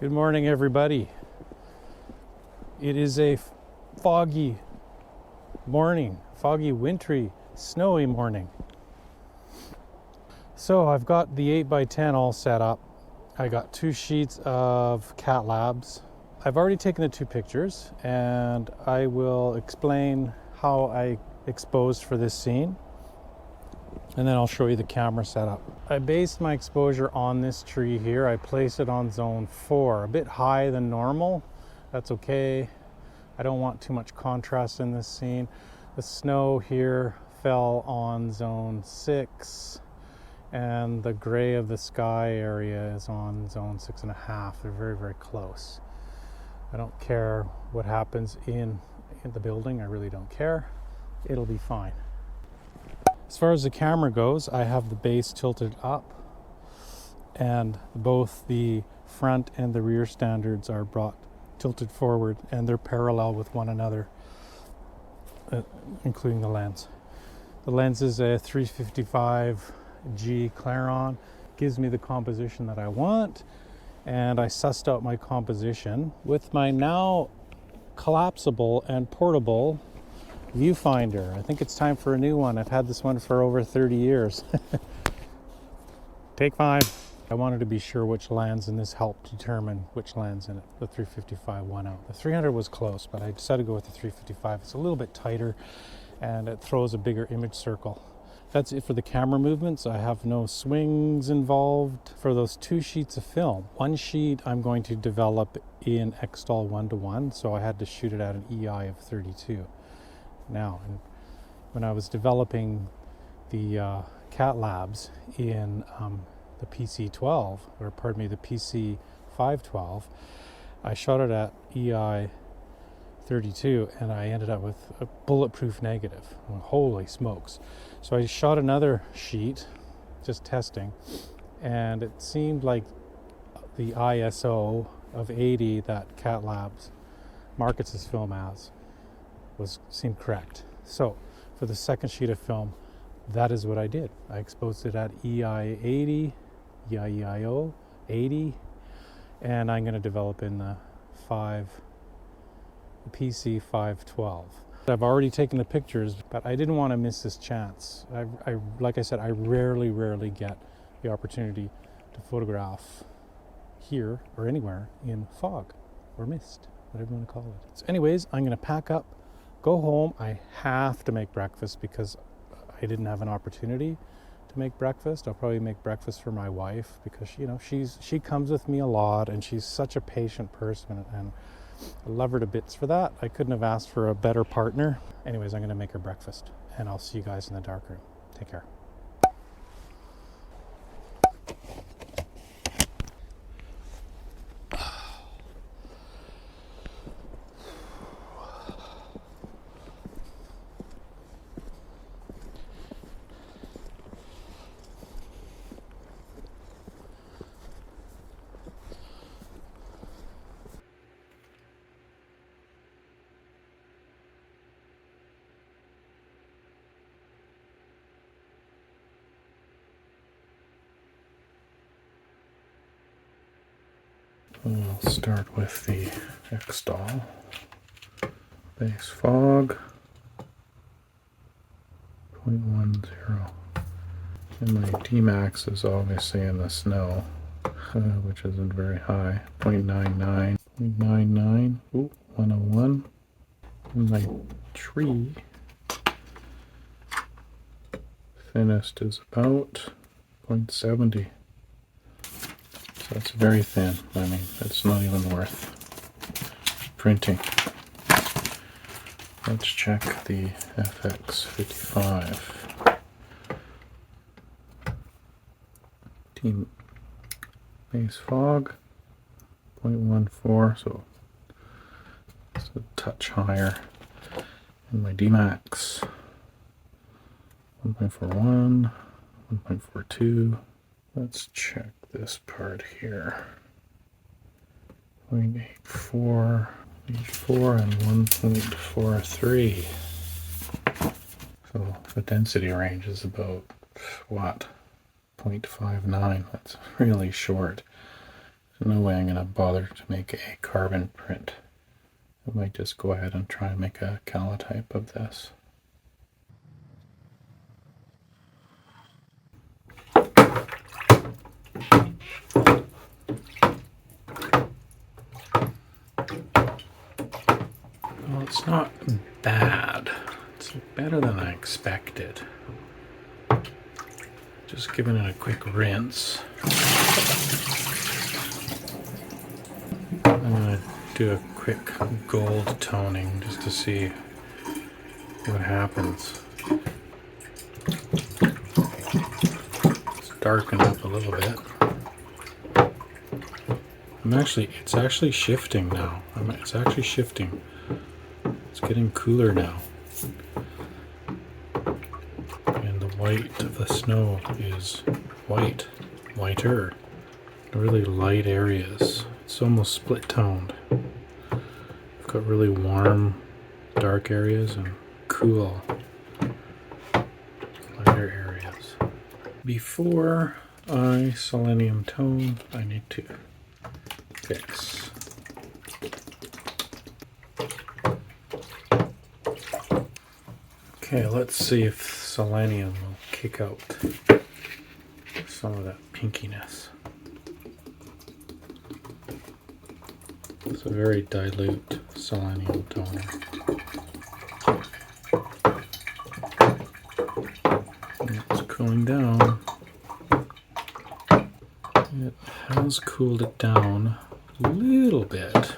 Good morning, everybody. It is a foggy morning, foggy, wintry, snowy morning. So I've got the 8x10 all set up. I got 2 sheets of CatLABS. I've already taken the 2 pictures, and I will explain how I exposed for this scene, and then I'll show you the camera setup. I based my exposure on this tree here. I place it on zone 4, a bit higher than normal. That's okay. I don't want too much contrast in this scene. The snow here fell on zone 6, and the gray of the sky area is on zone 6.5. They're very, very close. I don't care what happens in the building. I really don't care. It'll be fine. As far as the camera goes, I have the base tilted up, and both the front and the rear standards are brought tilted forward, and they're parallel with one another, including the lens. The lens is a 355G Claron, gives me the composition that I want, and I sussed out my composition with my now collapsible and portable viewfinder. I think it's time for a new one. I've had this one for over 30 years. Take 5. I wanted to be sure which lens, and this helped determine which lens in it. The 355 won out. The 300 was close, but I decided to go with the 355. It's a little bit tighter, and it throws a bigger image circle. That's it for the camera movements. I have no swings involved. For those 2 sheets of film, one sheet I'm going to develop in Xstall 1:1, so I had to shoot it at an EI of 32. Now, when I was developing the CatLABS in the PC12, or pardon me, the PC512, I shot it at EI 32, and I ended up with a bulletproof negative. Well, holy smokes. So I shot another sheet, just testing, and it seemed like the ISO of 80 that CatLABS markets this film as seemed correct. So for the second sheet of film, that is what I did. I exposed it at EI 80, EIO 80, and I'm going to develop in the PC 512. I've already taken the pictures, but I didn't want to miss this chance. Like I said, I rarely get the opportunity to photograph here or anywhere in fog or mist, whatever you want to call it. So anyways, I'm going to pack up, go home. I have to make breakfast because I didn't have an opportunity to make breakfast. I'll probably make breakfast for my wife because she comes with me a lot, and she's such a patient person, and I love her to bits for that. I couldn't have asked for a better partner. Anyways, I'm going to make her breakfast, and I'll see you guys in the dark room. Take care. We'll start with the Xstall base fog 0.10, and my Dmax is obviously in the snow, which isn't very high. 0.99, 0.99, 101, and my tree thinnest is about 0.70. That's very thin. I mean, it's not even worth printing. Let's check the FX55. Team base fog 0.14, so it's a touch higher. And my Dmax 1.41, 1.42. Let's check this part here. 0.84, 84, and 1.43. So the density range is about what? 0.59. That's really short. No way I'm going to bother to make a carbon print. I might just go ahead and try and make a kallitype of this. Well, it's not bad. It's better than I expected. Just giving it a quick rinse. I'm going to do a quick gold toning just to see what happens. Let's darken up a little bit. It's actually shifting now. It's actually shifting. It's getting cooler now. And the white of the snow is whiter. Really light areas. It's almost split toned. I've got really warm, dark areas and cool, lighter areas. Before I selenium tone, I need to fix. Okay, let's see if selenium will kick out some of that pinkiness. It's a very dilute selenium toner. It's cooling down. It has cooled it down a little bit.